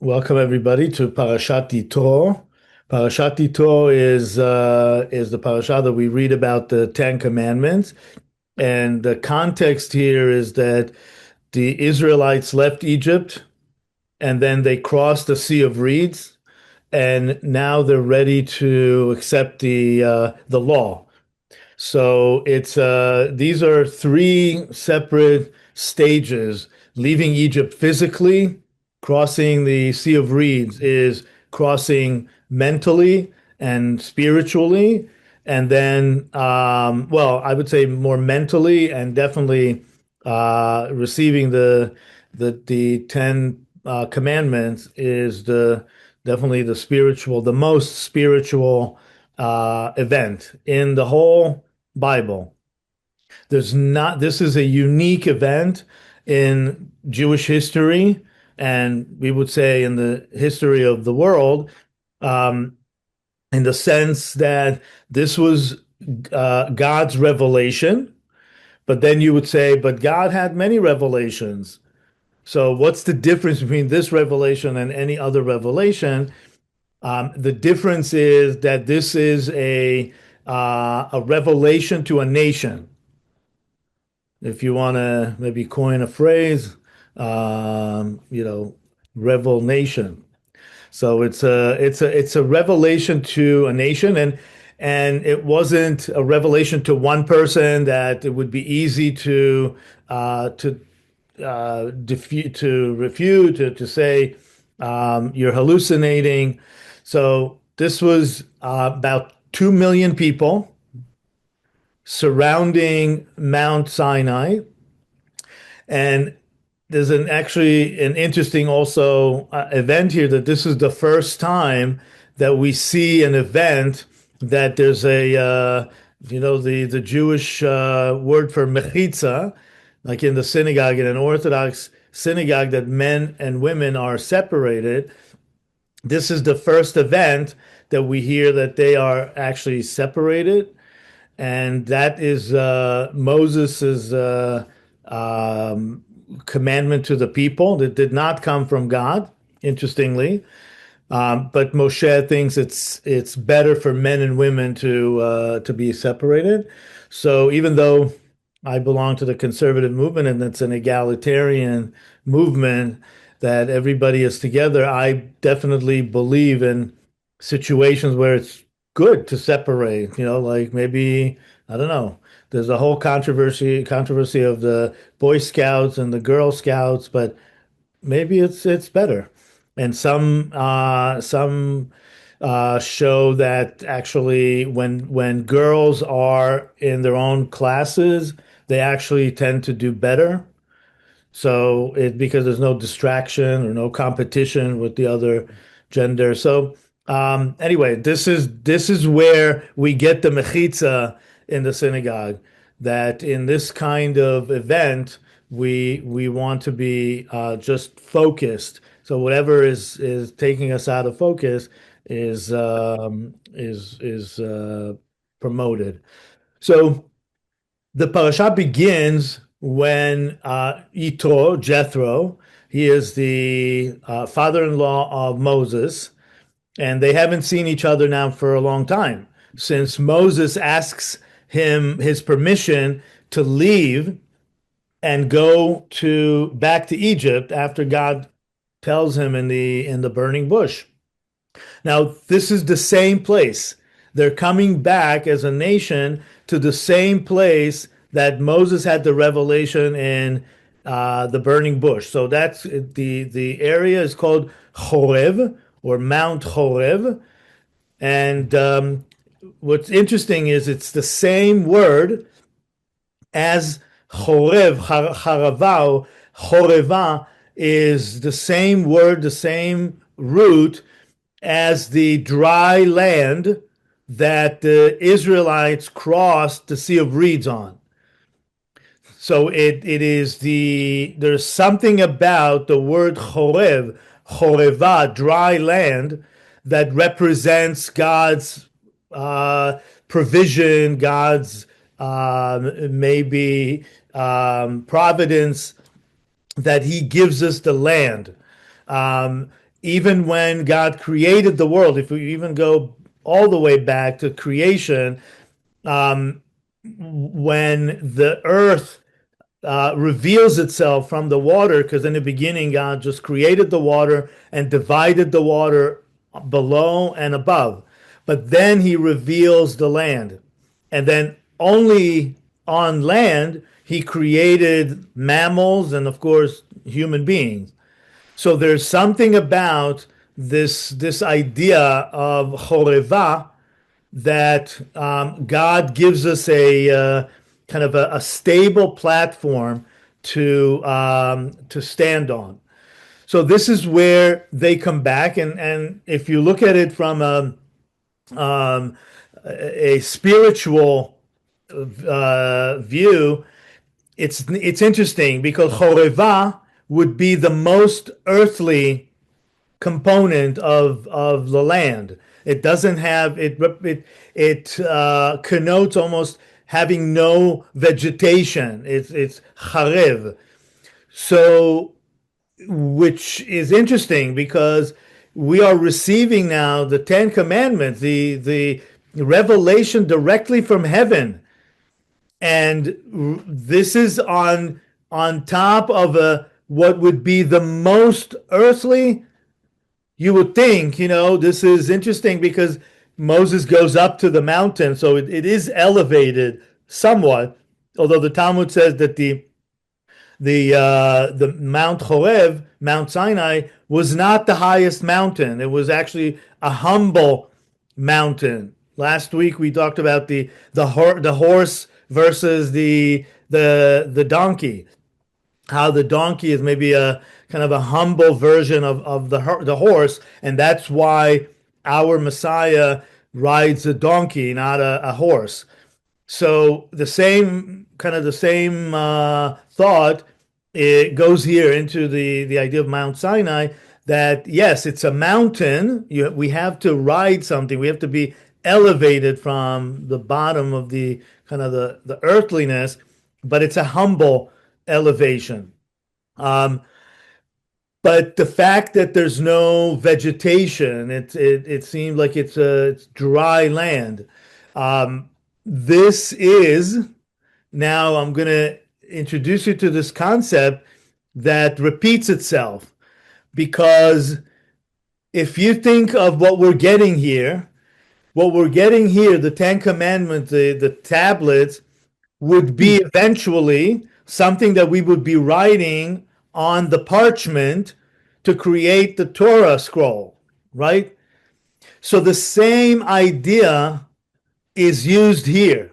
Welcome everybody to Parashat Yitro. Parashat Yitro is the parasha that we read about the Ten Commandments, and the context here is that the Israelites left Egypt and then they crossed the Sea of Reeds, and now they're ready to accept the law. So it's these are three separate stages. Leaving Egypt physically, crossing the Sea of Reeds is crossing mentally and spiritually, and then well, I would say more mentally and definitely receiving the Ten Commandments is the definitely the spiritual, the most spiritual event in the whole Bible. There's not, this is a unique event in Jewish history, and we would say in the history of the world, um, in the sense that this was God's revelation. But then you would say, but God had many revelations. So what's the difference between this revelation and any other revelation? The difference is that this is a revelation to a nation. If you want to maybe coin a phrase, you know, revel nation. So it's a revelation to a nation, and it wasn't a revelation to one person that it would be easy to refute, to say you're hallucinating. So this was about 2 million people surrounding Mount Sinai. And there's an interesting also event here that this is the first time that we see an event that there's the Jewish word for mechitza, like in the synagogue, in an Orthodox synagogue, that men and women are separated. This is the first event that we hear that they are actually separated, and that is Moses's commandment to the people that did not come from God, interestingly. But Moshe thinks it's better for men and women to be separated. So even though I belong to the conservative movement and it's an egalitarian movement that everybody is together, I definitely believe in situations where it's good to separate. Like maybe I don't know. There's a whole controversy of the Boy Scouts and the Girl Scouts, but maybe it's better. And some show that actually when girls are in their own classes, they actually tend to do better. So it because there's no distraction or no competition with the other gender. So anyway, this is where we get the mechitza in the synagogue. That in this kind of event, we want to be just focused. So whatever is taking us out of focus is promoted. So the parasha begins when Yitro, Jethro, he is the father-in-law of Moses, and they haven't seen each other now for a long time since Moses asks him his permission to leave and go to back to Egypt after God tells him in the burning bush. Now, this is the same place. They're coming back as a nation to the same place that Moses had the revelation in the burning bush. So that's the area is called Horeb or Mount Horeb. And what's interesting is it's the same word as Horeb, Haravau, Horeva is the same word, the same root as the dry land that the Israelites crossed the Sea of Reeds on. So it is there's something about the word Horeb, Horeva, dry land, that represents God's provision, God's maybe providence, that He gives us the land. Um, even when God created the world, if we even go all the way back to creation, um, when the earth reveals itself from the water, because in the beginning, God just created the water and divided the water below and above. But then he reveals the land. And then only on land, he created mammals and, of course, human beings. So there's something about this idea of choreva that God gives us a kind of a stable platform to stand on. So this is where they come back, and if you look at it from um, a spiritual view, it's interesting because choreva would be the most earthly component of the land. It doesn't have it. It connotes almost having no vegetation. It's charev. So, which is interesting because we are receiving now the Ten Commandments, the revelation directly from heaven, and this is on top of a what would be the most earthly. You would think, this is interesting because Moses goes up to the mountain, so it is elevated somewhat. Although the Talmud says that the Mount Horeb, Mount Sinai, was not the highest mountain. It was actually a humble mountain. Last week we talked about the horse versus the donkey. How the donkey is maybe a kind of a humble version of the horse, and that's why our Messiah rides a donkey, not a horse. So the same thought, it goes here into the idea of Mount Sinai, that yes, it's a mountain. We have to ride something. We have to be elevated from the bottom of the kind of the earthliness, but it's a humble elevation. Um, but the fact that there's no vegetation, it seems like it's dry land. Um, this is now I'm going to introduce you to this concept that repeats itself because if you think of what we're getting here, the Ten Commandments, the tablets, would be eventually something that we would be writing on the parchment to create the Torah scroll, right? So the same idea is used here.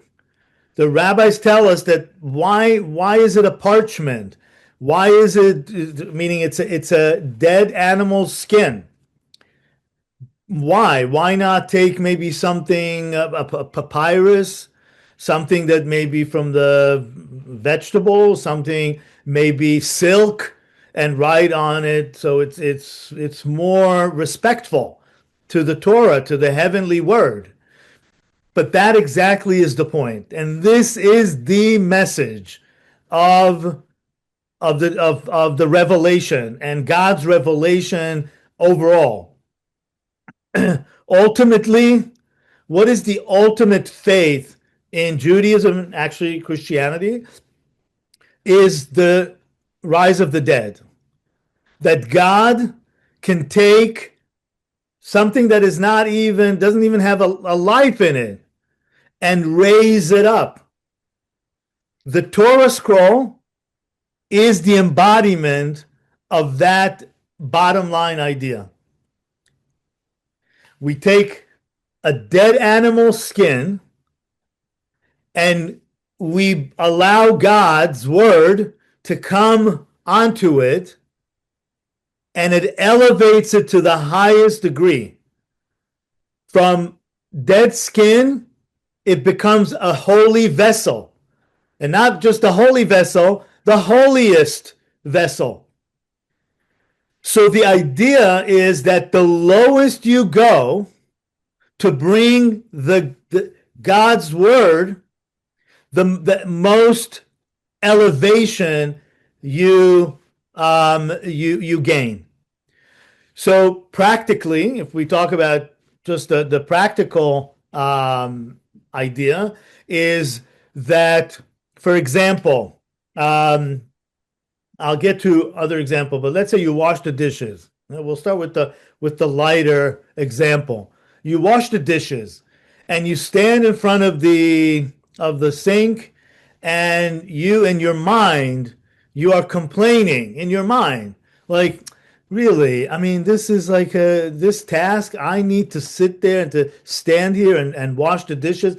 The rabbis tell us that why is it a parchment? Why is it, meaning it's a dead animal's skin? Why not take maybe something, a papyrus, something that may be from the vegetable, something maybe silk, and write on it so it's more respectful to the Torah, to the heavenly word. But that exactly is the point. And this is the message of the revelation and God's revelation overall. Ultimately, what is the ultimate faith in Judaism, and actually Christianity, is the rise of the dead. That God can take something that is not even, doesn't even have a life in it, and raise it up. The Torah scroll is the embodiment of that bottom line idea. We take a dead animal skin and we allow God's word to come onto it, and it elevates it to the highest degree. From dead skin, it becomes a holy vessel. And not just a holy vessel, the holiest vessel. So the idea is that the lowest you go to bring the God's word, the most elevation you gain. So practically, if we talk about just the practical idea, is that, for example, um, I'll get to other example, but let's say you wash the dishes. We'll start with the lighter example. You wash the dishes and you stand in front of the sink, and you in your mind you are complaining in your mind, like, really, I mean, this is like this task. I need to sit there and to stand here and wash the dishes.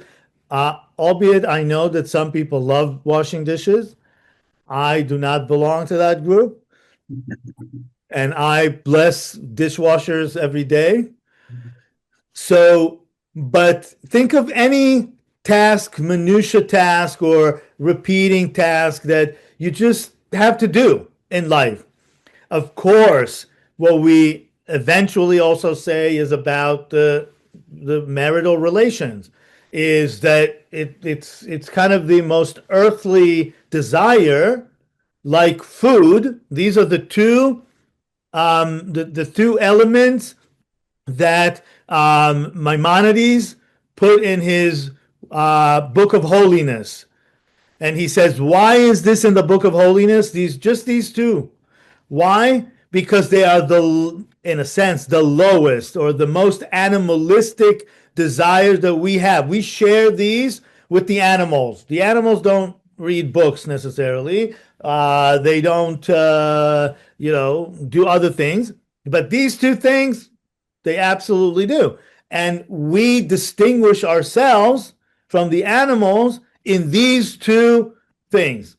Albeit I know that some people love washing dishes. I do not belong to that group, and I bless dishwashers every day. So, but think of any task, minutia task, or repeating task that you just have to do in life. Of course, what we eventually also say is about the marital relations, is that it's kind of the most earthly desire, like food. These are the two elements that Maimonides put in his Book of Holiness. And he says, why is this in the Book of Holiness? These two. Why? Because they are in a sense, the lowest or the most animalistic desires that we have. We share these with the animals. The animals don't read books necessarily. They don't, do other things. But these two things, they absolutely do. And we distinguish ourselves from the animals in these two things.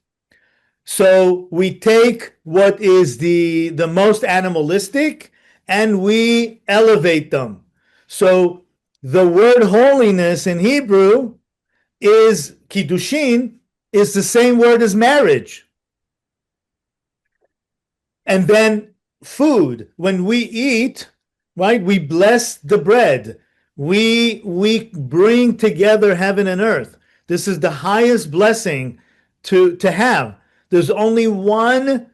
So we take what is the most animalistic and we elevate them. So the word holiness in Hebrew is kiddushin, is the same word as marriage. And then food, when we eat, right, we bless the bread. We bring together heaven and earth. This is the highest blessing to have. There's only one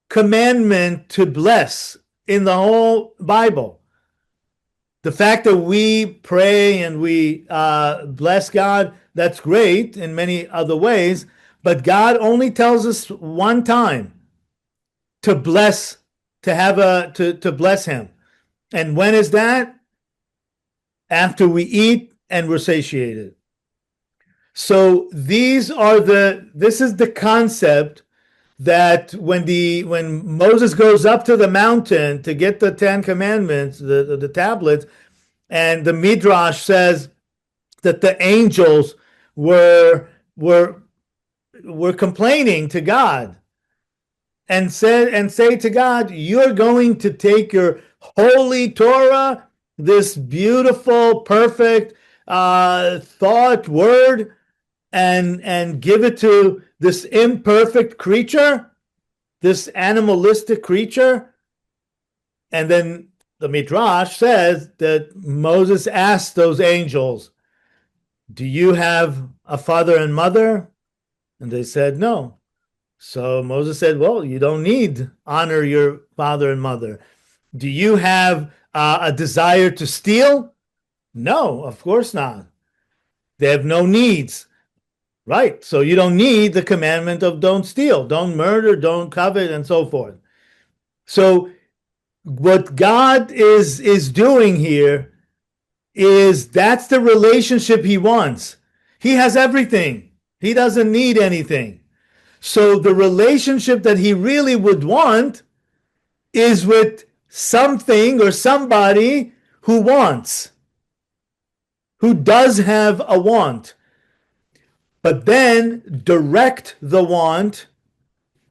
commandment to bless in the whole Bible. The fact that we pray and we bless God, that's great in many other ways, but God only tells us one time to bless, to bless Him. And when is that? After we eat and we're satiated. So this is the concept that when Moses goes up to the mountain to get the Ten Commandments, the tablets, and the Midrash says that the angels were complaining to God and say to God, you're going to take your holy Torah, this beautiful, perfect thought, word, and give it to this imperfect creature, this animalistic creature. And then the Midrash says that Moses asked those angels, do you have a father and mother? And they said no. So Moses said, well, you don't need honor your father and mother. Do you have a desire to steal? No, of course not. They have no needs. Right. So you don't need the commandment of don't steal, don't murder, don't covet, and so forth. So what God is doing here is that's the relationship He wants. He has everything. He doesn't need anything. So the relationship that He really would want is with something or somebody who wants, who does have a want, but then direct the want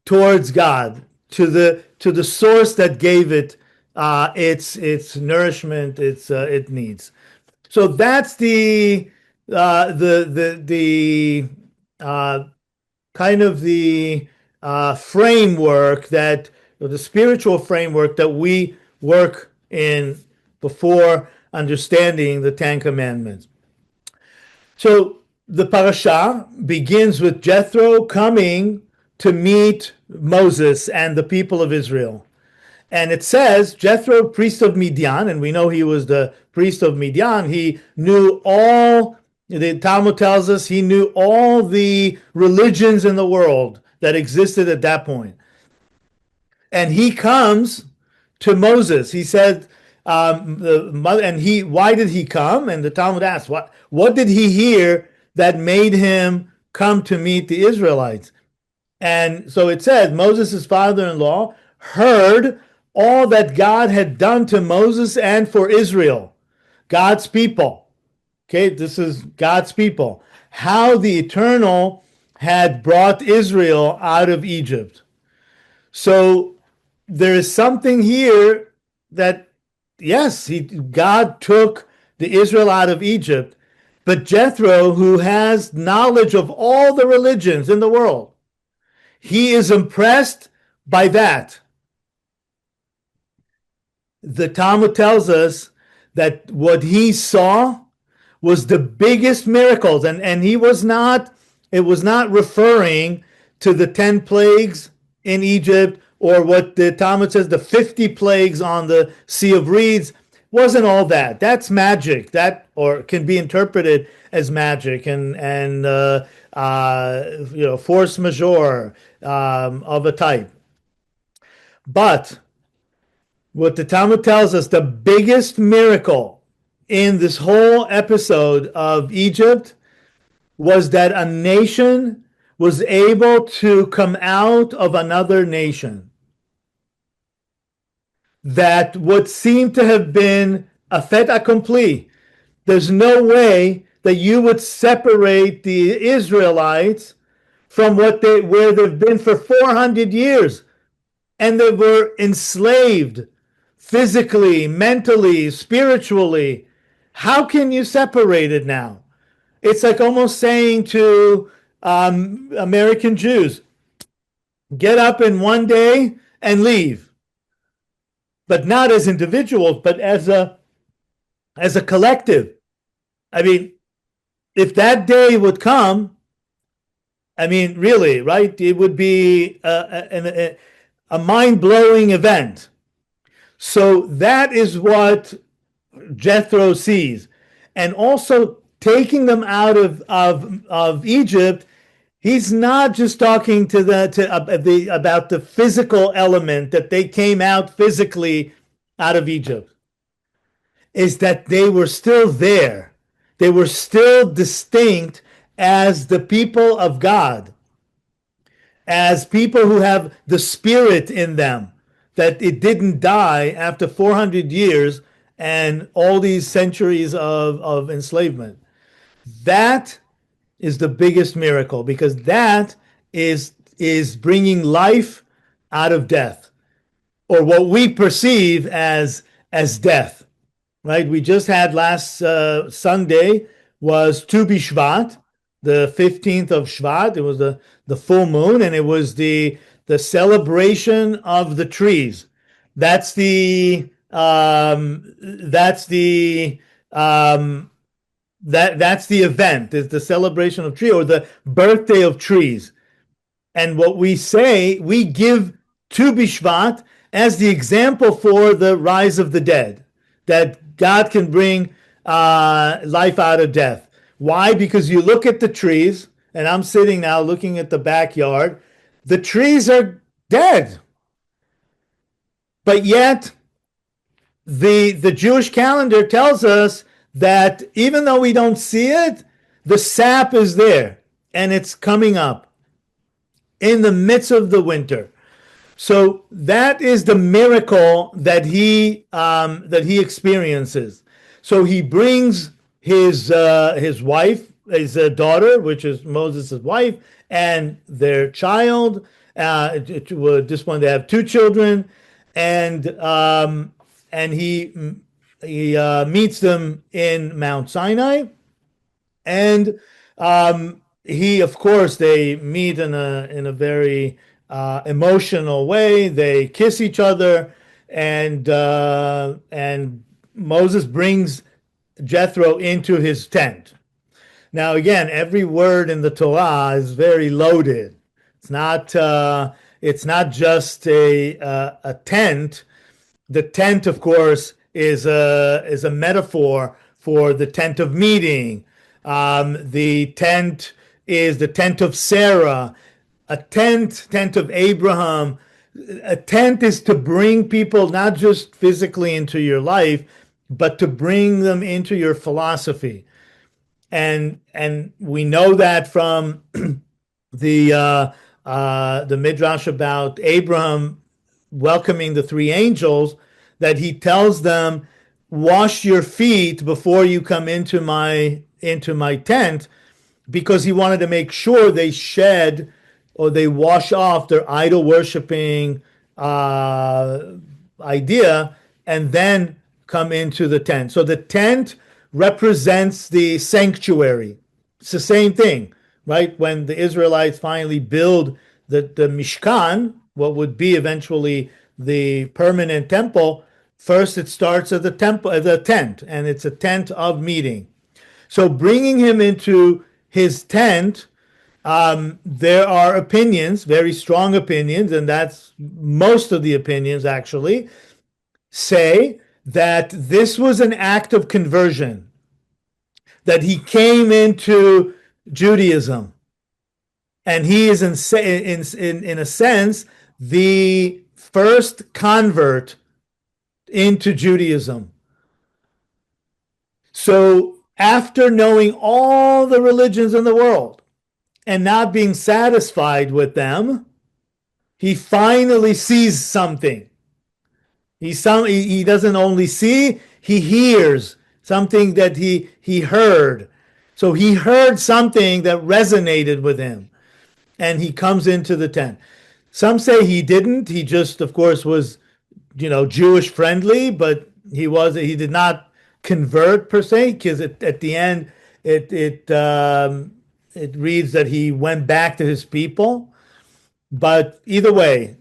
towards God, to the source that gave it its nourishment, it needs. So that's the kind of the framework that, or the spiritual framework that we work in before understanding the Ten Commandments. So the parasha begins with Jethro coming to meet Moses and the people of Israel. And it says Jethro, priest of Midian, and we know he was the priest of Midian. He knew all, the Talmud tells us, he knew all the religions in the world that existed at that point. And he comes to Moses. He said, why did he come? And the Talmud asks, what did he hear that made him come to meet the Israelites? And so it says, Moses' father-in-law heard all that God had done to Moses and for Israel, God's people. Okay, this is God's people. How the Eternal had brought Israel out of Egypt. So there is something here that, yes, God took the Israel out of Egypt, but Jethro, who has knowledge of all the religions in the world, he is impressed by that. The Talmud tells us that what he saw was the biggest miracles, and it was not referring to the 10 plagues in Egypt or what the Talmud says, the 50 plagues on the Sea of Reeds. Wasn't all that. That's magic, that or can be interpreted as magic and force majeure of a type. But what the Talmud tells us, the biggest miracle in this whole episode of Egypt was that a nation was able to come out of another nation. That what seemed to have been a fait accompli, there's no way that you would separate the Israelites from where they've been for 400 years, and they were enslaved physically, mentally, spiritually. How can you separate it now? It's like almost saying to American Jews, get up in one day and leave. But not as individuals, but as a collective. I mean, if that day would come, I mean, really, right? It would be a mind-blowing event. So that is what Jethro sees. And also taking them out of Egypt, he's not just talking about the physical element that they came out physically out of Egypt. Is that they were still there. They were still distinct as the people of God, as people who have the spirit in them, that it didn't die after 400 years and all these centuries of enslavement. That is the biggest miracle, because that is bringing life out of death, or what we perceive as death, right? We just had last Sunday was Tu B'Shvat, the 15th of Shvat. It was the full moon, and it was the celebration of the trees. That's the event, is the celebration of tree, or the birthday of trees. And what we say, we give Tu B'Shvat as the example for the rise of the dead, that God can bring life out of death. Why? Because you look at the trees, and I'm sitting now looking at the backyard, the trees are dead. But yet, the Jewish calendar tells us that even though we don't see it, the sap is there, and it's coming up in the midst of the winter. So that is the miracle that he experiences. So he brings his wife, his daughter, which is Moses' wife, and their child. Just wanted to have two children, and he meets them in Mount Sinai, and of course, they meet in a very emotional way. They kiss each other, and Moses brings Jethro into his tent. Now, again, every word in the Torah is very loaded. It's not just a tent, The tent, of course, is a metaphor for the tent of meeting. The tent is the tent of Sarah, a tent of Abraham. A tent is to bring people not just physically into your life, but to bring them into your philosophy. And we know that from the midrash about Abraham welcoming the three angels, that he tells them, "Wash your feet before you come into my tent," because he wanted to make sure they shed or they wash off their idol worshiping uh, idea and then come into the tent. So the tent represents the sanctuary. It's the same thing, right? When the Israelites finally build the Mishkan, what would be eventually the permanent temple, first it starts at the temple, at the tent, and it's a tent of meeting. So bringing him into his tent, there are opinions, very strong opinions, and that's most of the opinions actually, say that this was an act of conversion, that he came into Judaism, and he is in a sense the first convert into Judaism. So after knowing all the religions in the world and not being satisfied with them, he finally sees something. He doesn't only see, he hears something that he heard. So he heard something that resonated with him, and he comes into the tent. Some say he didn't. He just, of course, was, Jewish friendly, but he did not convert per se, because at the end it reads that he went back to his people. But either way,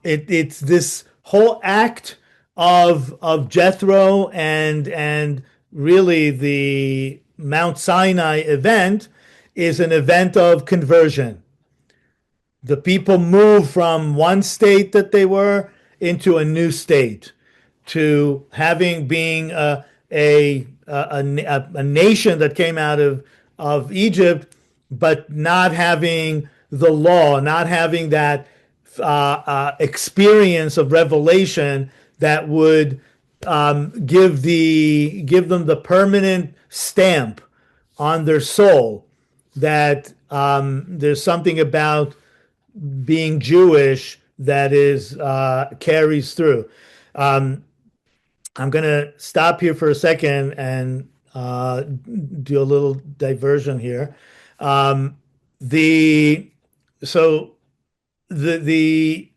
it's this whole act of Jethro and really the Mount Sinai event is an event of conversion. The people move from one state that they were into a new state, to having being a nation that came out of Egypt, but not having the law, not having that experience of revelation that would give them the permanent stamp on their soul that there's something about being Jewish that is carries through. I'm going to stop here for a second and do a little diversion here. Um, the so the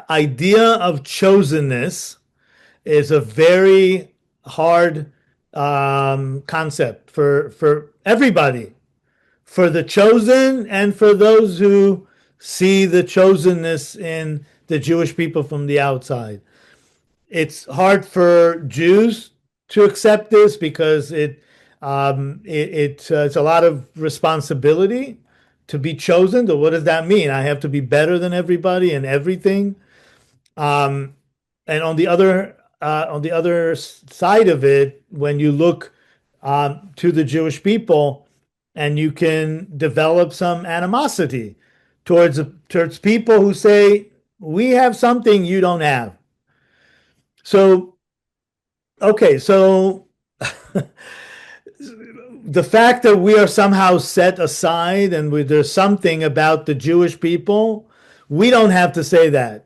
idea of chosenness is a very hard concept for everybody, for the chosen and for those who see the chosenness in the Jewish people from the outside. It's hard for Jews to accept this because it's a lot of responsibility to be chosen. So what does that mean? I have to be better than everybody and everything. Um, and on the other side of it, when you look to the Jewish people, and you can develop some animosity towards people who say we have something you don't have. So okay, so the fact that we are somehow set aside and there's something about the Jewish people, we don't have to say that.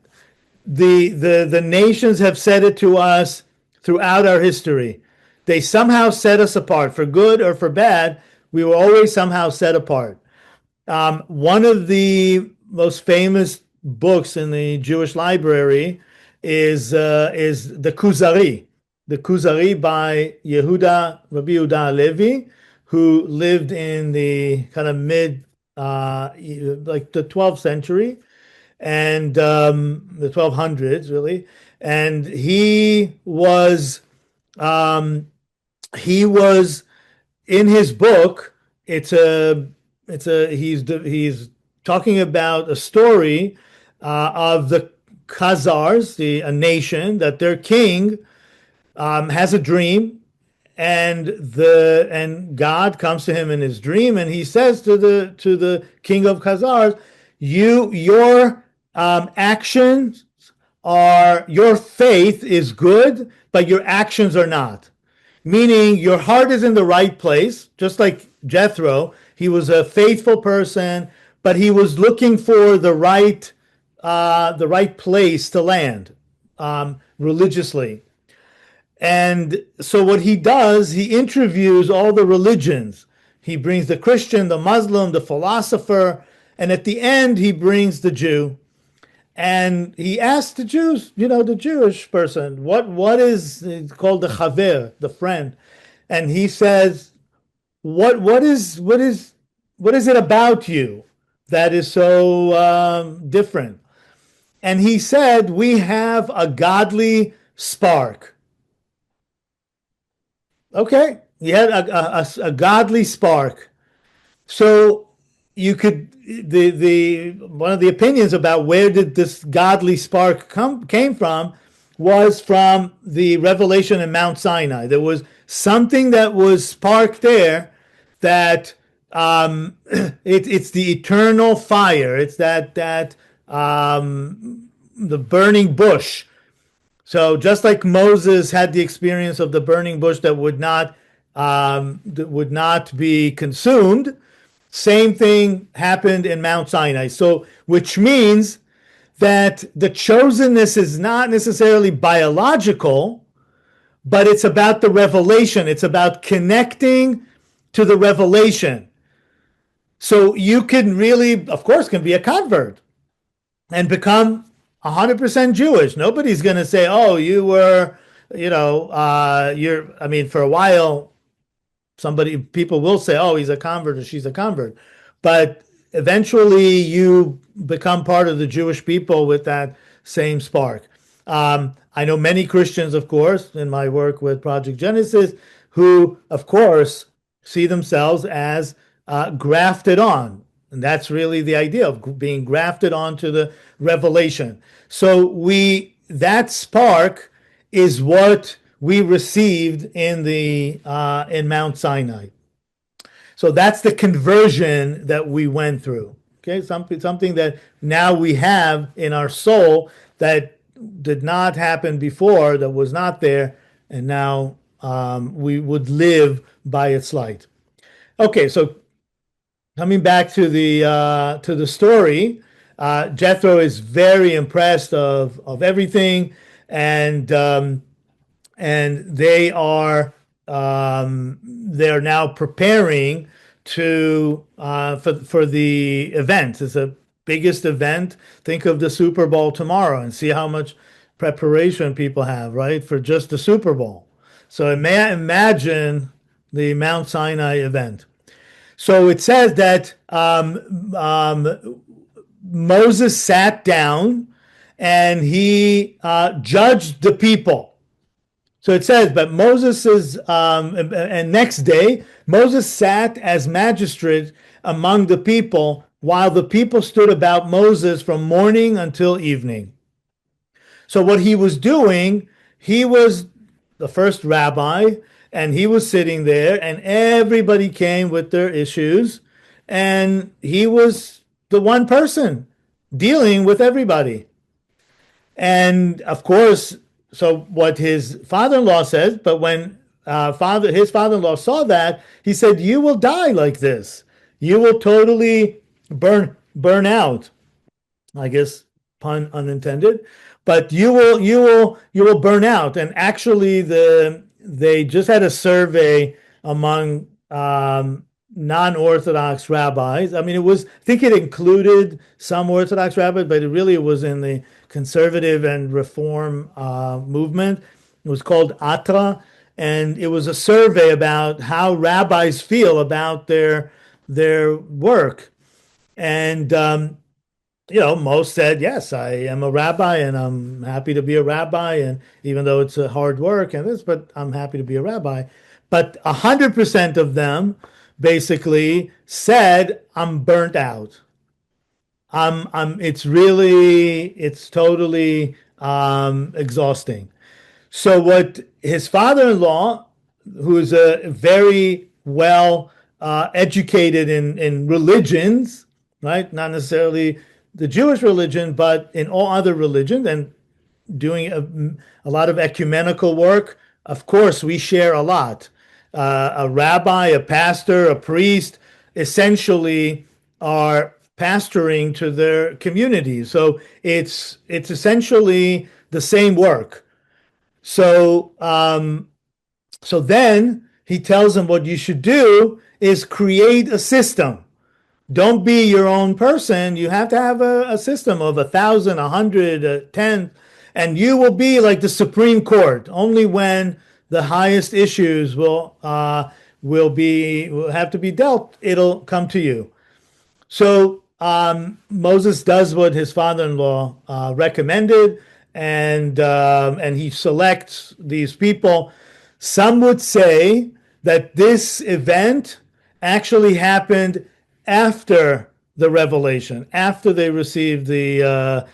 The nations have said it to us throughout our history. They somehow set us apart, for good or for bad. We were always somehow set apart. One of the most famous books in the Jewish library is the Kuzari by Rabbi Yehuda Halevi, who lived in the kind of mid like the 12th century, and the 1200s really. And he was in his book. He's talking about a story of the Khazars, a nation, that their king has a dream, and God comes to him in his dream, and he says to the king of Khazars, your actions are your faith is good, but your actions are not. Meaning your heart is in the right place, just like Jethro. He was a faithful person, but he was looking for the right place to land religiously. And so what he does, he interviews all the religions. He brings the Christian, the Muslim, the philosopher, and at the end he brings the Jew. And he asks the Jews, the Jewish person, what is it's called the chaver, the friend, and he says, what is it about you that is so different? And he said, we have a godly spark. Okay, he had a godly spark. So you could the one of the opinions about where did this godly spark came from was from the revelation in Mount Sinai. There was something that was sparked there that it's the eternal fire. It's that the burning bush. So just like Moses had the experience of the burning bush that would not be consumed, same thing happened in Mount Sinai. So, which means that the chosenness is not necessarily biological, but it's about the revelation. It's about connecting to the revelation. So you can really, of course, can be a convert and become 100% Jewish. Nobody's going to say, "Oh, you were, you're." I mean, for a while, people will say, "Oh, he's a convert or she's a convert," but eventually you become part of the Jewish people with that same spark. I know many Christians, of course, in my work with Project Genesis, who, of course, see themselves as grafted on. And that's really the idea of being grafted onto the revelation. So that spark is what we received in Mount Sinai. So that's the conversion that we went through. Okay, something that now we have in our soul that did not happen before, that was not there, and now we would live by its light. Okay, so coming back to the story, Jethro is very impressed of everything, and they're now preparing for the event. It's the biggest event. Think of the Super Bowl tomorrow and see how much preparation people have, right, for just the Super Bowl. So imagine the Mount Sinai event. So it says that Moses sat down and he judged the people. So it says, but and next day, Moses sat as magistrate among the people while the people stood about Moses from morning until evening. So what he was doing, he was the first rabbi, and he was sitting there, and everybody came with their issues, and he was the one person dealing with everybody. And of course, so what his father-in-law says, but when his father-in-law saw that, he said, "You will die like this. You will totally burn out." I guess pun unintended, but you will burn out. And actually, they just had a survey among non-Orthodox rabbis. I mean, I think it included some Orthodox rabbis, but it really was in the conservative and reform movement. It was called Atra, and it was a survey about how rabbis feel about their work. And most said, yes, I am a rabbi and I'm happy to be a rabbi. And even though it's a hard work but I'm happy to be a rabbi. But 100% of them basically said, I'm burnt out. it's totally exhausting. So what his father-in-law, who is a very well educated in religions, right? Not necessarily the Jewish religion, but in all other religions, and doing a lot of ecumenical work. Of course, we share a lot. A rabbi, a pastor, a priest, essentially are pastoring to their community. So it's essentially the same work. So so then he tells them what you should do is create a system. Don't be your own person. You have to have a system of 1,000, 100, 10, and you will be like the Supreme Court. Only when the highest issues will have to be dealt, it'll come to you. So Moses does what his father-in-law recommended, and he selects these people. Some would say that this event actually happened after the revelation, after they received the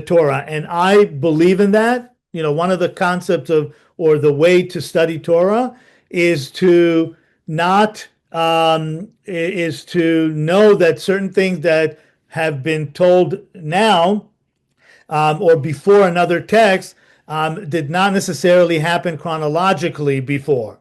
Torah, and I believe in that. You know, one of the concepts of or the way to study Torah is to not is to know that certain things that have been told now or before another text did not necessarily happen chronologically before.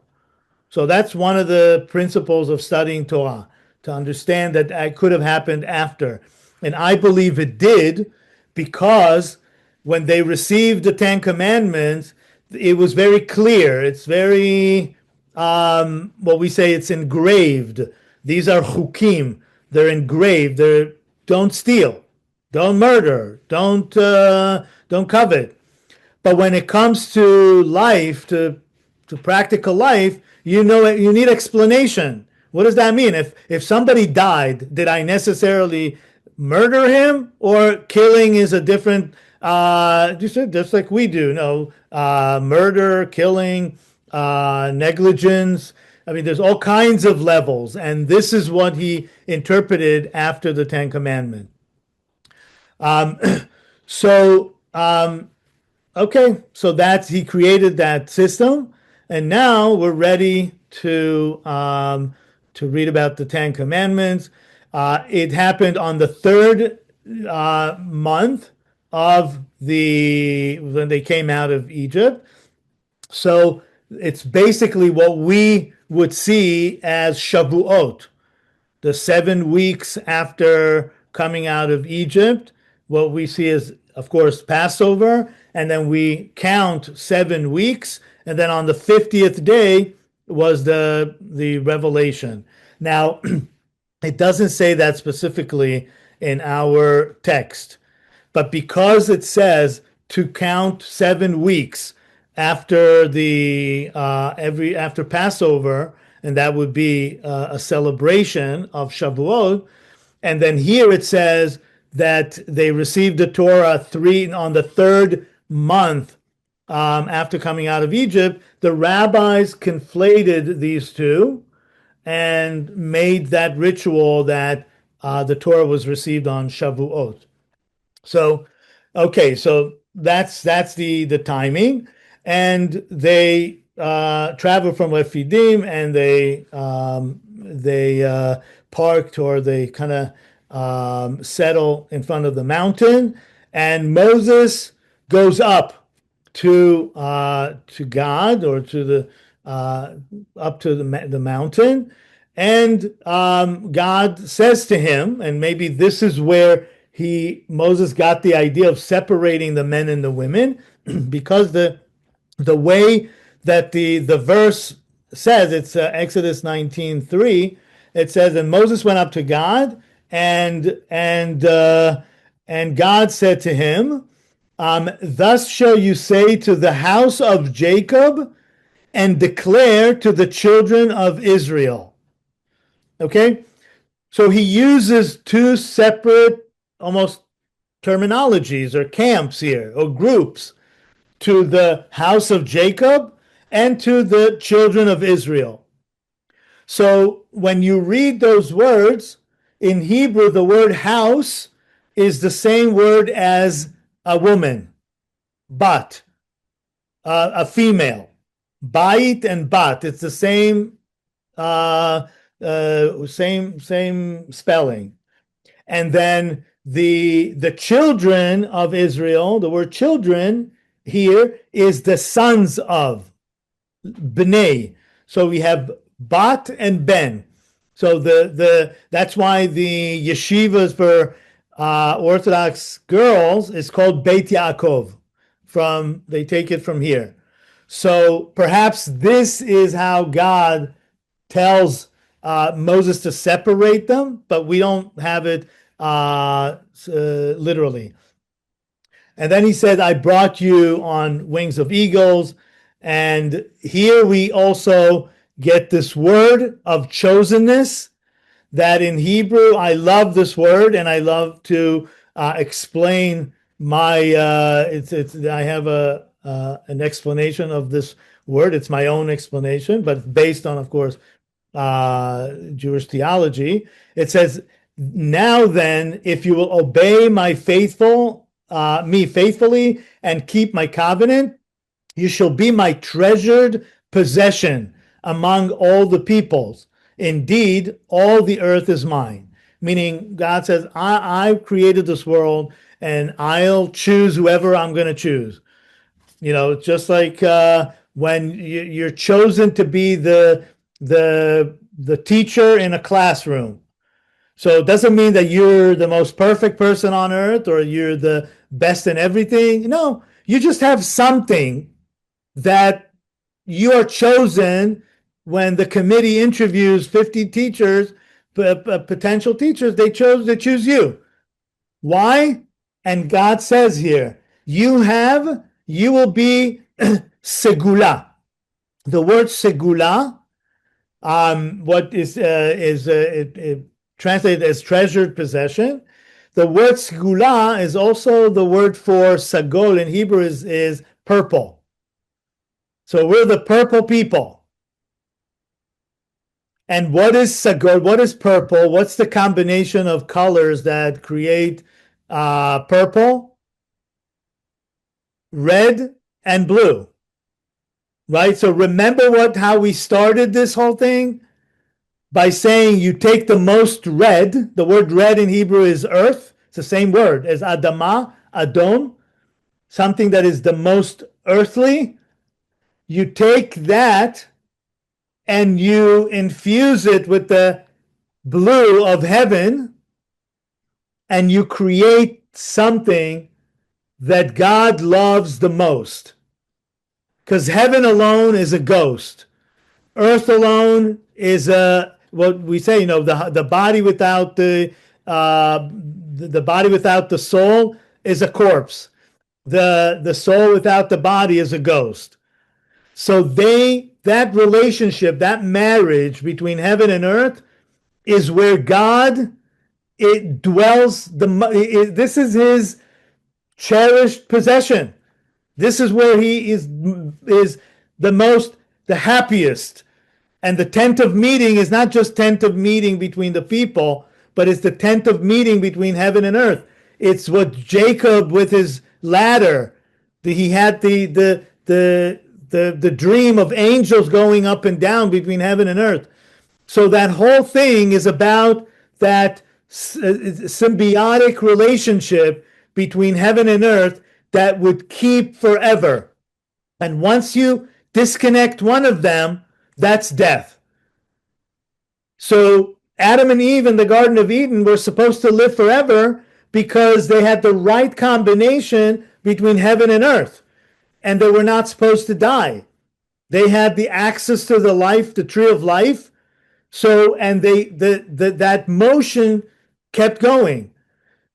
So that's one of the principles of studying Torah, to understand that it could have happened after. And I believe it did, because when they received the Ten Commandments, it was very clear. It's very, what we say, it's engraved. These are chukim. They're engraved. They're don't steal, don't murder, don't covet. But when it comes to life, to practical life, you know you need explanation. What does that mean? If somebody died, did I necessarily murder him, or killing is a different just like we do? No, murder, killing, negligence. I mean, there's all kinds of levels, and this is what he interpreted after the Ten Commandments. Um, so okay, so that's he created that system, and now we're ready to read about the Ten Commandments. It happened on the third month of when they came out of Egypt. So it's basically what we would see as Shavuot, the 7 weeks after coming out of Egypt. What we see is, of course, Passover, and then we count 7 weeks, and then on the 50th day was the revelation. Now, it doesn't say that specifically in our text, but because it says to count 7 weeks after the after Passover, and that would be a celebration of Shavuot, and then here it says that they received the Torah on the third month after coming out of Egypt. The rabbis conflated these two and made that ritual that the Torah was received on Shavuot. So, okay, so that's the timing, and they travel from Rephidim, and they parked, or they kind of settle in front of the mountain, and Moses goes up to God, or to the up to the mountain, and God says to him, and maybe this is where Moses got the idea of separating the men and the women, because the way that the verse says, it's Exodus 19:3. It says, and Moses went up to God, and God said to him, thus shall you say to the house of Jacob, and declare to the children of Israel. Okay, so he uses two separate, almost, terminologies or camps here, or groups, to the house of Jacob and to the children of Israel. So when you read those words in Hebrew, the word house is the same word as a woman, bat, a female. Bait and bat. It's the uh, same spelling. And then the children of Israel, the word children here is the sons of Bnei. So we have Bat and Ben. So that's why the yeshivas for Orthodox girls is called Beit Yaakov. They take it from here. So perhaps this is how God tells Moses to separate them, but we don't have it literally. And then he said, I brought you on wings of eagles. And here we also get this word of chosenness that in Hebrew, I love this word and I love to explain my, I have an explanation of this word. It's my own explanation, but based on, of course, Jewish theology. It says, now then, if you will obey me faithfully and keep my covenant, you shall be my treasured possession among all the peoples. Indeed, all the earth is mine. Meaning God says, I've created this world and I'll choose whoever I'm going to choose. You know, just like when you're chosen to be the teacher in a classroom. So it doesn't mean that you're the most perfect person on earth or you're the best in everything. No, you just have something that you are chosen. When the committee interviews 50 teachers, potential teachers, they choose you. Why? And God says here, you will be segula. The word segula, what is translated as treasured possession. The word segula is also the word for sagol in Hebrew is purple. So we're the purple people. And what is sagol? What is purple? What's the combination of colors that create purple, red, and blue? Right? So remember how we started this whole thing? By saying you take the most red. The word red in Hebrew is earth. It's the same word as Adama, Adon, something that is the most earthly. You take that and you infuse it with the blue of heaven, and you create something that God loves the most. Because heaven alone is a ghost. Earth alone is what we say, the body without the body without the soul is a corpse. The soul without the body is a ghost. So that relationship, that marriage between heaven and earth is where God dwells. This is his cherished possession. This is where he is the happiest. And the tent of meeting is not just tent of meeting between the people, but it's the tent of meeting between heaven and earth. It's what Jacob with his ladder. He had the dream of angels going up and down between heaven and earth. So that whole thing is about that symbiotic relationship between heaven and earth that would keep forever. And once you disconnect one of them, that's death. So Adam and Eve in the Garden of Eden were supposed to live forever because they had the right combination between heaven and earth, and they were not supposed to die. They had the access to the tree of life. So, and that motion kept going.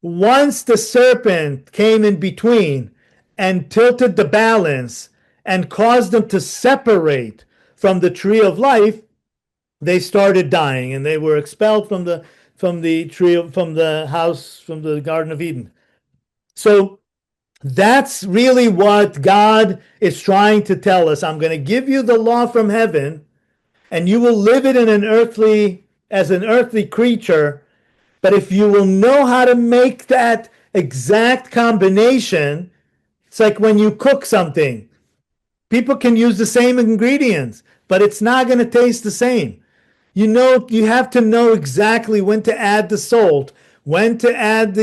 Once the serpent came in between and tilted the balance and caused them to separate from the tree of life, they started dying and they were expelled from the Garden of Eden. So that's really what God is trying to tell us. I'm going to give you the law from heaven, and you will live it as an earthly creature, But if you will know how to make that exact combination, it's like when you cook something. People can use the same ingredients, but it's not going to taste the same. You have to know exactly when to add the salt, when to add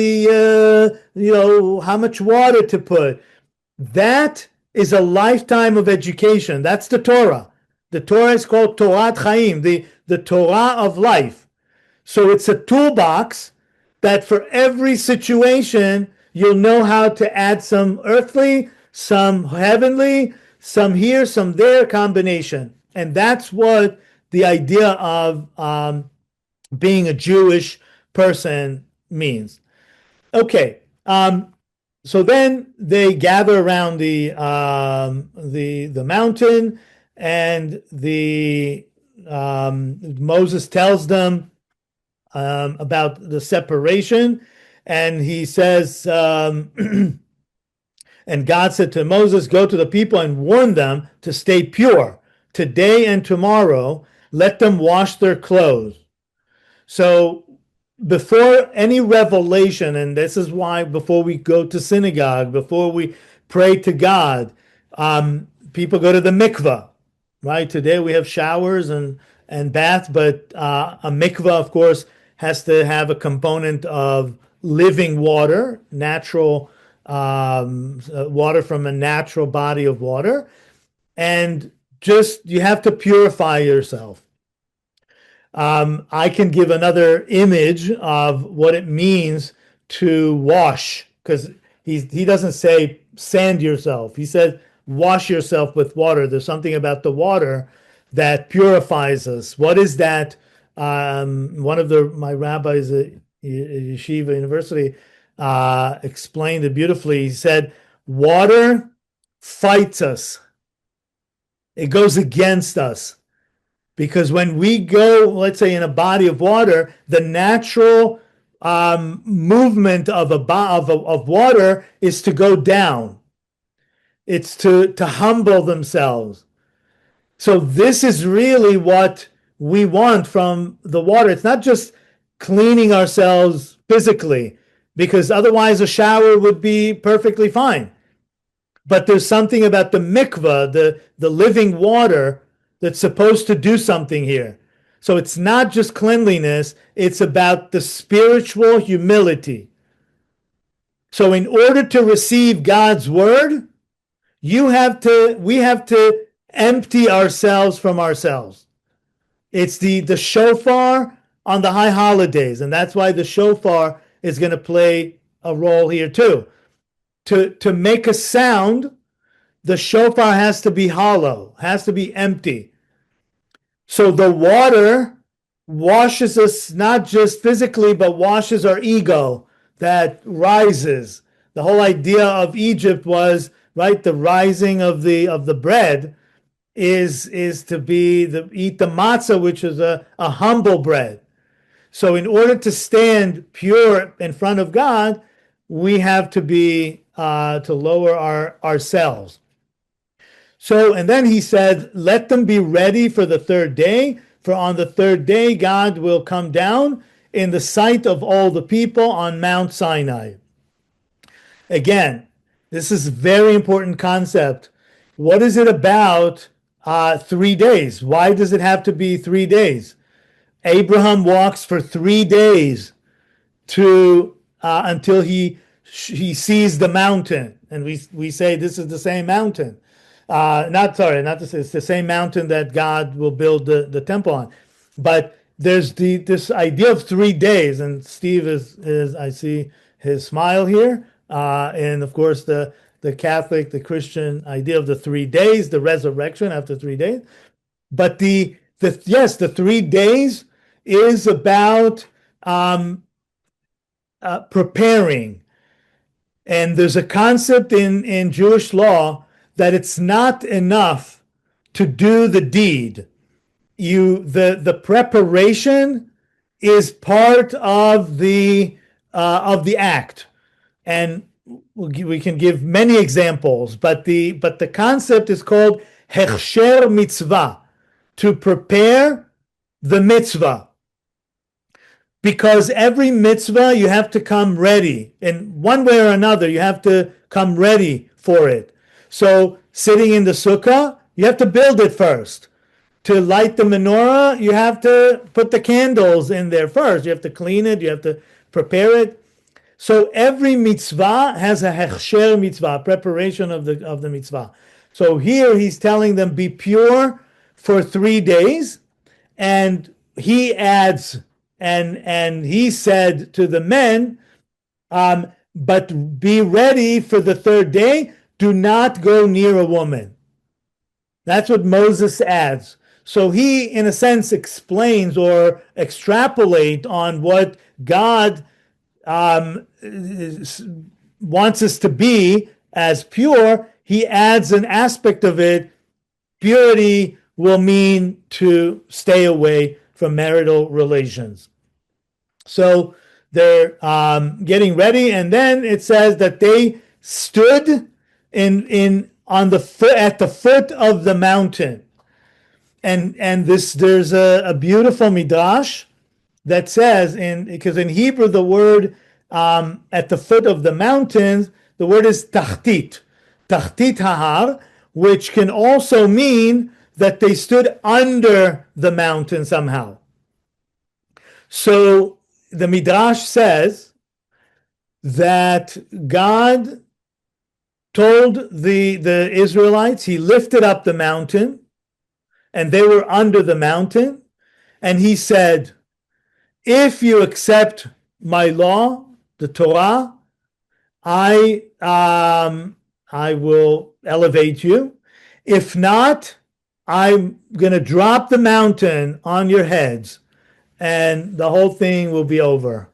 how much water to put. That is a lifetime of education. That's the Torah. The Torah is called Torat Chaim, the Torah of life. So it's a toolbox that for every situation, you'll know how to add some earthly, some heavenly, some here, some there combination. And that's what the idea of being a Jewish person means. Okay. So then they gather around the mountain, and Moses tells them about the separation, and he says, and God said to Moses, "Go to the people and warn them to stay pure today and tomorrow. Let them wash their clothes." So before any revelation, and this is why before we go to synagogue, before we pray to God, people go to the mikvah, right? Today we have showers and bath, but a mikvah, of course, has to have a component of living water, natural water from a natural body of water, and just you have to purify yourself. I can give another image of what it means to wash, because he doesn't say sand yourself. He said wash yourself with water. There's something about the water that purifies us. What is that? One of my rabbis at Yeshiva University explained it beautifully. He said, water fights us. It goes against us. Because when we go, let's say, in a body of water, the natural movement of water is to go down. It's to humble themselves. So this is really what we want from the water. It's not just cleaning ourselves physically, because otherwise a shower would be perfectly fine. But there's something about the mikvah, the living water, that's supposed to do something here. So it's not just cleanliness, it's about the spiritual humility. So in order to receive God's word, we have to empty ourselves from ourselves. It's the shofar on the high holidays, and that's why the shofar is going to play a role here too. To make a sound, the shofar has to be hollow, has to be empty. So the water washes us not just physically, but washes our ego that rises. The whole idea of Egypt was, right, the rising of the bread is to eat the matzah, which is a humble bread. So in order to stand pure in front of God, we have to be to lower ourselves. So, and then he said, let them be ready for the third day, for on the third day God will come down in the sight of all the people on Mount Sinai. Again, this is a very important concept. What is it about 3 days? Why does it have to be 3 days? Abraham walks for 3 days until he sees the mountain, and we say this is the same mountain. It's the same mountain that God will build the temple on. But there's this idea of 3 days, and Steve is I see his smile here, and of course the Catholic, the Christian idea of the 3 days, the resurrection after 3 days. But the 3 days is about preparing, and there's a concept in Jewish law that it's not enough to do the deed. The preparation is part of the act, and we can give many examples. But the concept is called hechsher mitzvah, to prepare the mitzvah. Because every mitzvah you have to come ready. In one way or another, you have to come ready for it. So sitting in the sukkah, you have to build it first. To light the menorah, you have to put the candles in there first. You have to clean it, you have to prepare it. So every mitzvah has a hechsher mitzvah, preparation of the mitzvah. So here he's telling them, be pure for 3 days. And he adds, and he said to the men, but be ready for the third day. Do not go near a woman. That's what Moses adds. So he, in a sense, explains or extrapolate on what God wants us to be as pure. He adds an aspect of it. Purity will mean to stay away from marital relations. So they're getting ready, and then it says that they stood at the foot of the mountain. And there's a beautiful midrash that says, because in Hebrew the word at the foot of the mountains, the word is tachtit hahar, which can also mean that they stood under the mountain somehow. So the midrash says that God told the Israelites, he lifted up the mountain, and they were under the mountain, and he said, if you accept my law, the Torah, I will elevate you. If not, I'm going to drop the mountain on your heads, and the whole thing will be over.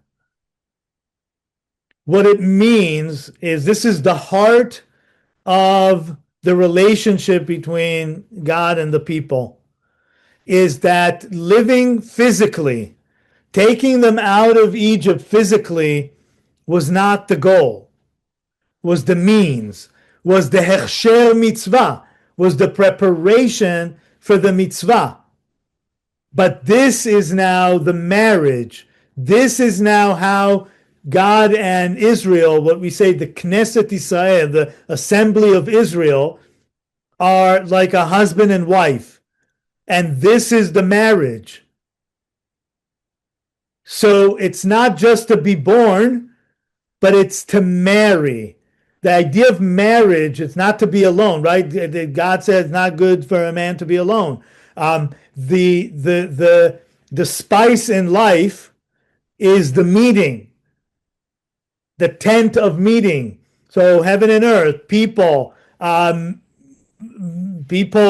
What it means is this is the heart of the relationship between God and the people, is that living physically, taking them out of Egypt physically was not the goal, was the means, was the hechsher mitzvah, was the preparation for the mitzvah. But this is now the marriage. This is now how God and Israel, what we say, the Knesset Israel, the assembly of Israel, are like a husband and wife. And this is the marriage. So it's not just to be born, but it's to marry. The idea of marriage, it's not to be alone, right? God says it's not good for a man to be alone. The spice in life is the meeting, the tent of meeting. So heaven and earth, people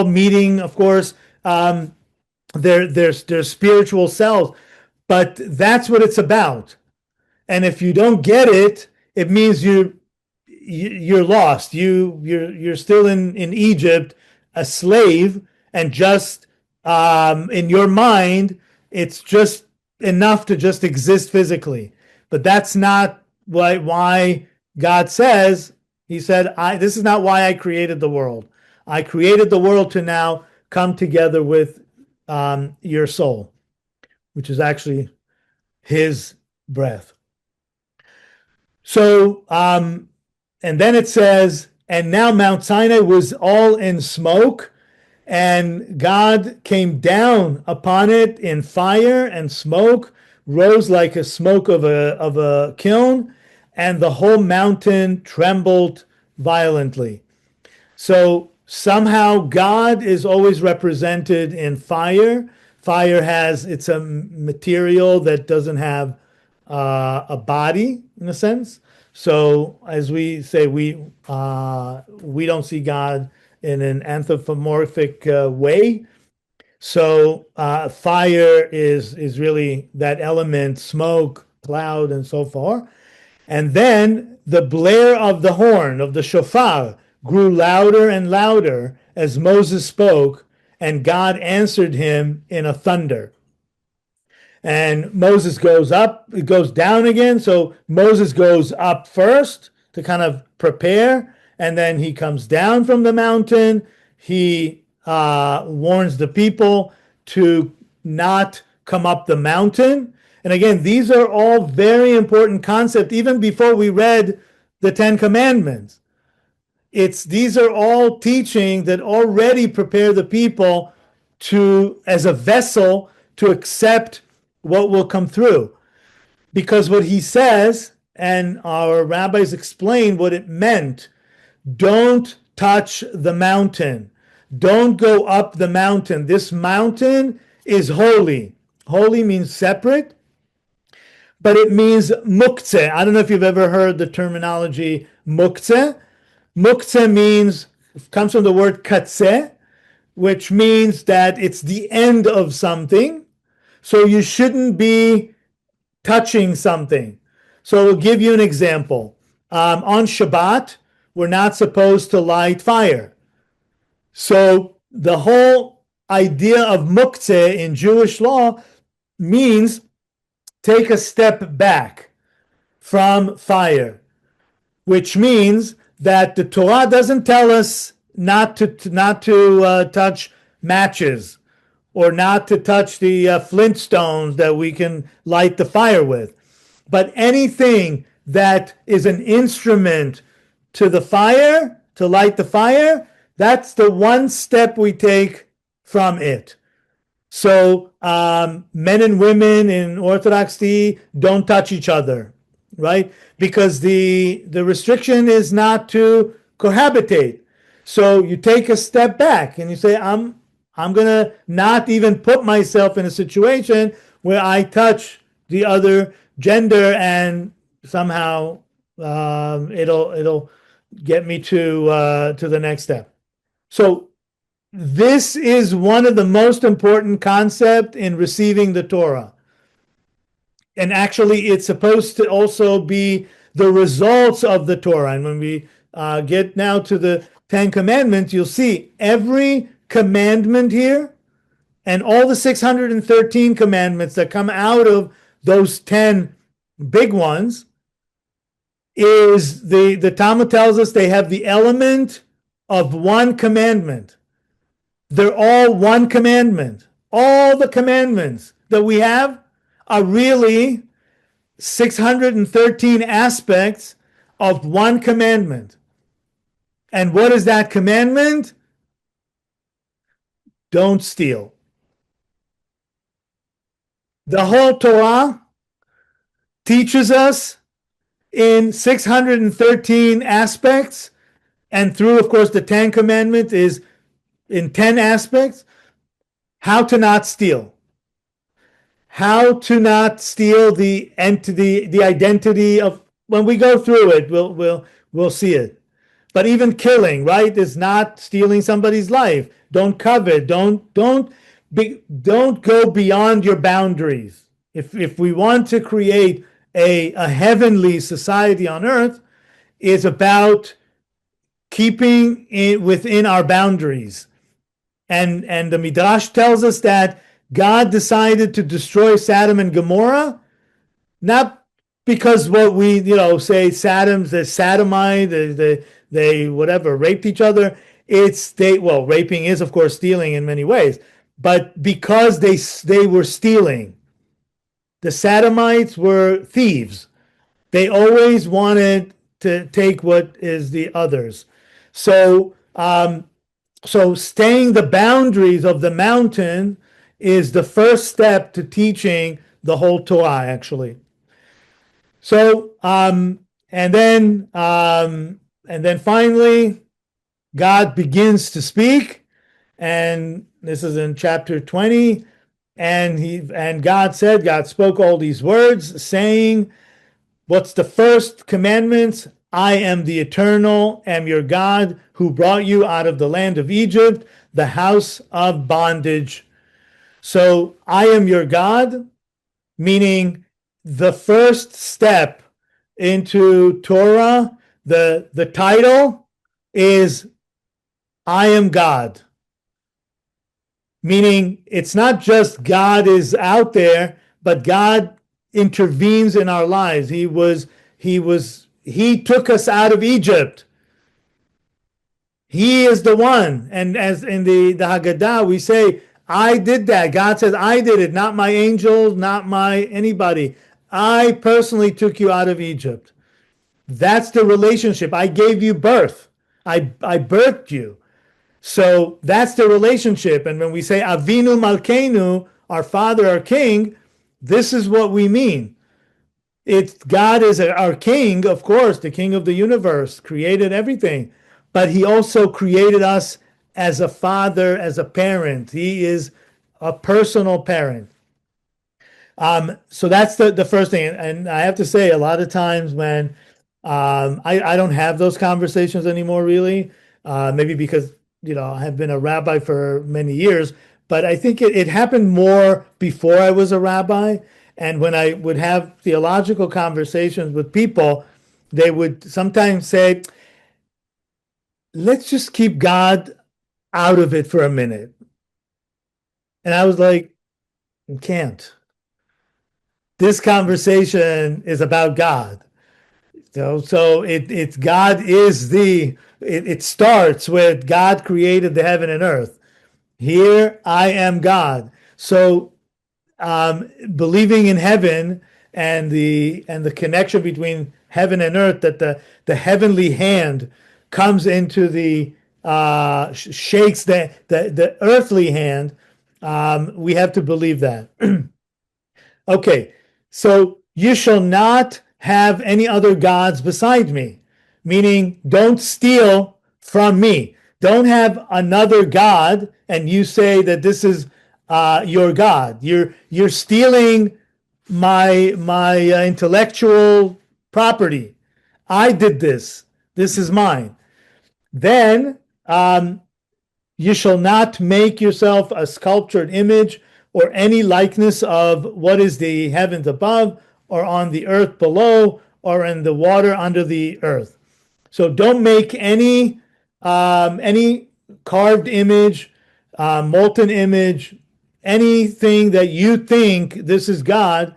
meeting, of course, their spiritual selves, but that's what it's about. And if you don't get it, it means you're lost. You're still in Egypt, a slave, and just in your mind, it's just enough to just exist physically. But that's not why God says, he said, this is not why I created the world. I created the world to now come together with your soul, which is actually his breath. So, and then it says, and now Mount Sinai was all in smoke, and God came down upon it in fire, and smoke rose like a smoke of a kiln, and the whole mountain trembled violently. So somehow God is always represented in fire. Fire it's a material that doesn't have a body in a sense. So as we say, we don't see God in an anthropomorphic way. So fire is really that element, smoke, cloud, and so forth. And then the blare of the horn, of the shofar, grew louder and louder as Moses spoke, and God answered him in a thunder. And Moses goes up, it goes down again. So Moses goes up first to kind of prepare, and then he comes down from the mountain. He warns the people to not come up the mountain. And again, these are all very important concepts, even before we read the Ten Commandments. These are all teaching that already prepare the people to, as a vessel, to accept what will come through. Because what he says, and our rabbis explain what it meant, don't touch the mountain. Don't go up the mountain. This mountain is holy. Holy means separate, but it means muktzeh. I don't know if you've ever heard the terminology muktzeh. Muktzeh comes from the word katzeh, which means that it's the end of something. So you shouldn't be touching something. So we'll give you an example. On Shabbat, we're not supposed to light fire. So the whole idea of muktzeh in Jewish law means take a step back from fire, which means that the Torah doesn't tell us not to touch matches or not to touch the flintstones that we can light the fire with. But anything that is an instrument to the fire, to light the fire, that's the one step we take from it. So men and women in Orthodoxy don't touch each other, right? Because the restriction is not to cohabitate. So you take a step back and you say, I'm gonna not even put myself in a situation where I touch the other gender, and somehow it'll get me to the next step. So this is one of the most important concepts in receiving the Torah. And actually, it's supposed to also be the results of the Torah. And when we get now to the Ten Commandments, you'll see every commandment here and all the 613 commandments that come out of those 10 big ones is the Talmud tells us they have the element of one commandment. They're all one commandment. All the commandments that we have are really 613 aspects of one commandment. And what is that commandment? Don't steal. The whole Torah teaches us in 613 aspects, and through, of course, the Ten Commandments is in 10 aspects, how to not steal. How to not steal the identity of, when we go through it, we'll see it. But even killing, right, is not stealing somebody's life. Don't covet. Don't go beyond your boundaries. If we want to create a heavenly society on earth, it's about keeping it within our boundaries. And the Midrash tells us that God decided to destroy Sodom and Gomorrah, not because what we say they're sodomite, they whatever raped each other. Raping is of course stealing in many ways, but because they were stealing. The Sodomites were thieves. They always wanted to take what is the others. So staying the boundaries of the mountain is the first step to teaching the whole Torah, actually. So and then finally, God begins to speak, and this is in chapter 20. And God spoke all these words, saying, what's the first commandments? I am the eternal, am your God, who brought you out of the land of Egypt, the house of bondage. So I am your God, meaning the first step into Torah, the title is I am God. Meaning it's not just God is out there, but God intervenes in our lives. He took us out of Egypt. He is the one. And as in the Haggadah, we say, I did that. God says, I did it, not my angels, not my anybody. I personally took you out of Egypt. That's the relationship. I gave you birth. I birthed you. So that's the relationship. And when we say Avinu Malkeinu, our father, our king, this is what we mean. It's God is our king, of course, the king of the universe, created everything, but he also created us as a father, as a parent. He is a personal parent. So that's the first thing. And I have to say, a lot of times when I don't have those conversations anymore, really, maybe because, I have been a rabbi for many years, but I think it happened more before I was a rabbi. And when I would have theological conversations with people, they would sometimes say, let's just keep God out of it for a minute. And I was like, you can't. This conversation is about God. So it's God is it starts with God created the heaven and earth. Here I am God. So believing in heaven and the connection between heaven and earth, that the heavenly hand comes into the shakes the earthly hand. We have to believe that. Okay, so you shall not have any other gods beside me, meaning don't steal from me. Don't have another God and you say that this is your God. You're stealing my intellectual property. I did this. This is mine. Then you shall not make yourself a sculptured image or any likeness of what is the heavens above or on the earth below or in the water under the earth. So don't make any carved image, molten image, anything that you think this is God.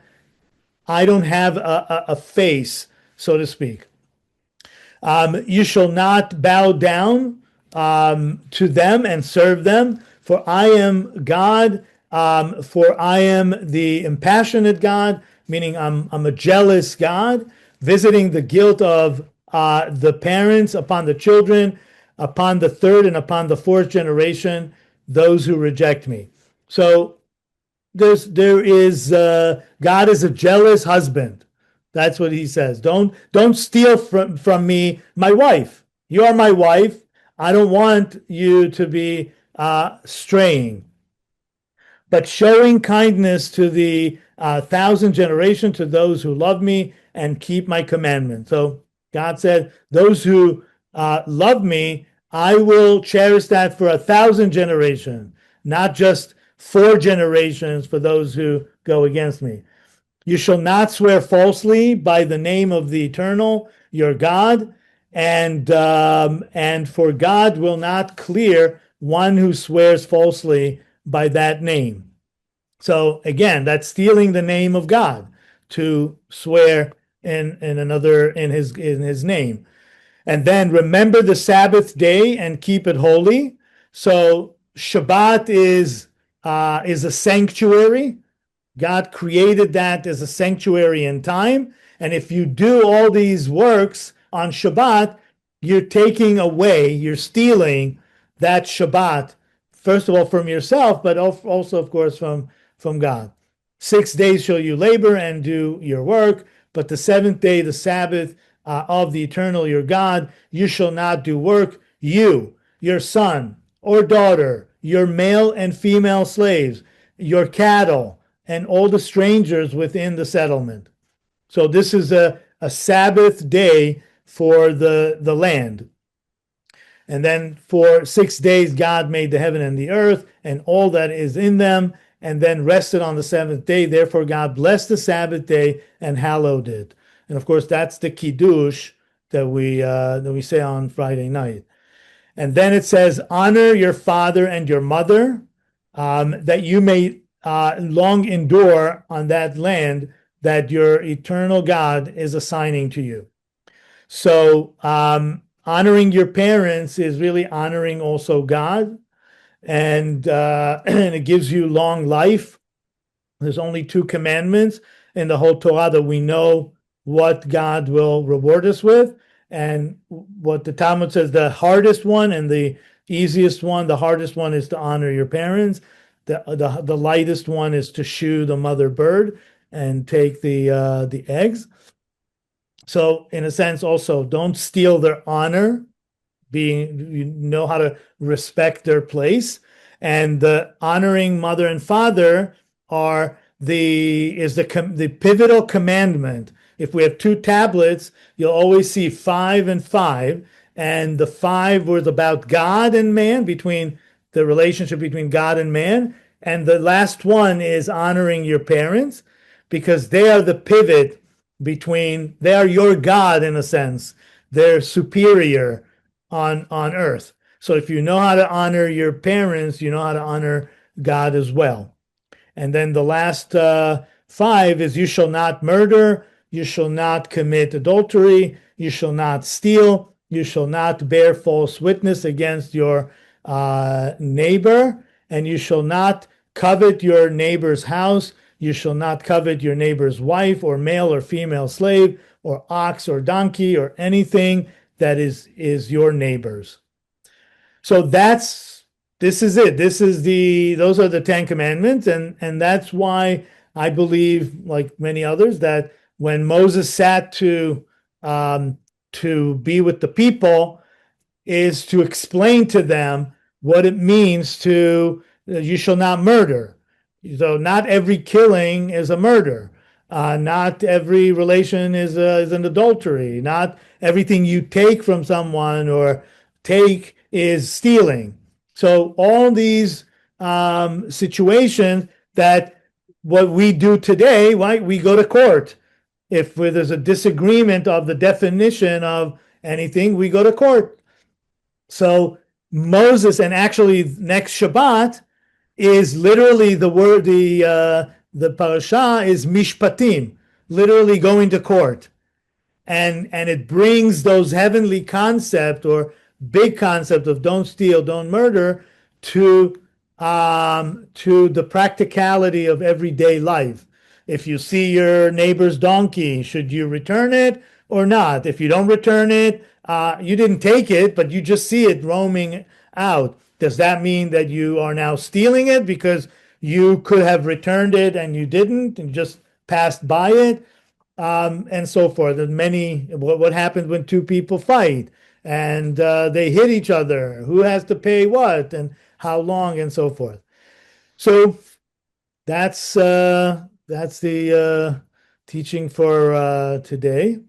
I don't have a face, so to speak. You shall not bow down to them and serve them, for I am God, for I am the impassionate God, meaning I'm a jealous God, visiting the guilt of the parents upon the children, upon the third and upon the fourth generation, those who reject me. So there is God is a jealous husband. That's what he says. Don't steal from me, my wife. You are my wife. I don't want you to be straying, but showing kindness to the thousand generation, to those who love me and keep my commandments. So God said, those who love me, I will cherish that for 1,000 generations, not just 4 generations for those who go against me. You shall not swear falsely by the name of the Eternal, your God, and for God will not clear one who swears falsely by that name. So again, that's stealing the name of God to swear in his name. And then remember the Sabbath day and keep it holy. So Shabbat is a sanctuary. God created that as a sanctuary in time. And if you do all these works on Shabbat, you're taking away, you're stealing that Shabbat, first of all, from yourself, but also, of course, from God. 6 days shall you labor and do your work, but the seventh day, the Sabbath of the Eternal, your God, you shall not do work. You, your son or daughter, your male and female slaves, your cattle, and all the strangers within the settlement. So this is a Sabbath day for the land. And then for 6 days, God made the heaven and the earth and all that is in them, and then rested on the seventh day. Therefore, God blessed the Sabbath day and hallowed it. And of course, that's the Kiddush that we say on Friday night. And then it says, honor your father and your mother, that you may long endure on that land that your eternal God is assigning to you. So honoring your parents is really honoring also God. and it gives you long life. There's only two commandments in the whole Torah that we know what God will reward us with. And what the Talmud says, the hardest one and the easiest one, the hardest one is to honor your parents. The lightest one is to shoe the mother bird and take the eggs. So in a sense, also don't steal their honor, being you know how to respect their place, and the honoring mother and father are the pivotal commandment. If we have two tablets, you'll always see 5 and 5, and the 5 was about God and man, between the relationship between God and man, and the last one is honoring your parents, because they are the pivot between, they are your God in a sense, they're superior on earth. So if you know how to honor your parents, you know how to honor God as well. And then the last 5 is, you shall not murder, you shall not commit adultery, you shall not steal, you shall not bear false witness against your neighbor, and you shall not covet your neighbor's house, you shall not covet your neighbor's wife or male or female slave or ox or donkey or anything that is your neighbor's. So this is it. Those are the Ten Commandments, and that's why I believe, like many others, that when Moses sat to be with the people, is to explain to them what it means to, you shall not murder. So not every killing is a murder. Not every relation is an adultery. Not everything you take from someone or take is stealing. So all these situations that what we do today, right? We go to court. If there's a disagreement of the definition of anything, we go to court. So Moses, and actually next Shabbat is literally the word, the parasha is mishpatim, literally going to court, and it brings those heavenly concept or big concept of don't steal, don't murder to the practicality of everyday life. If you see your neighbor's donkey, should you return it or not? If you don't return it, you didn't take it, but you just see it roaming out. Does that mean that you are now stealing it because you could have returned it and you didn't and just passed by it? And so forth. And what happens when two people fight and they hit each other? Who has to pay what and how long and so forth. So that's the teaching for today.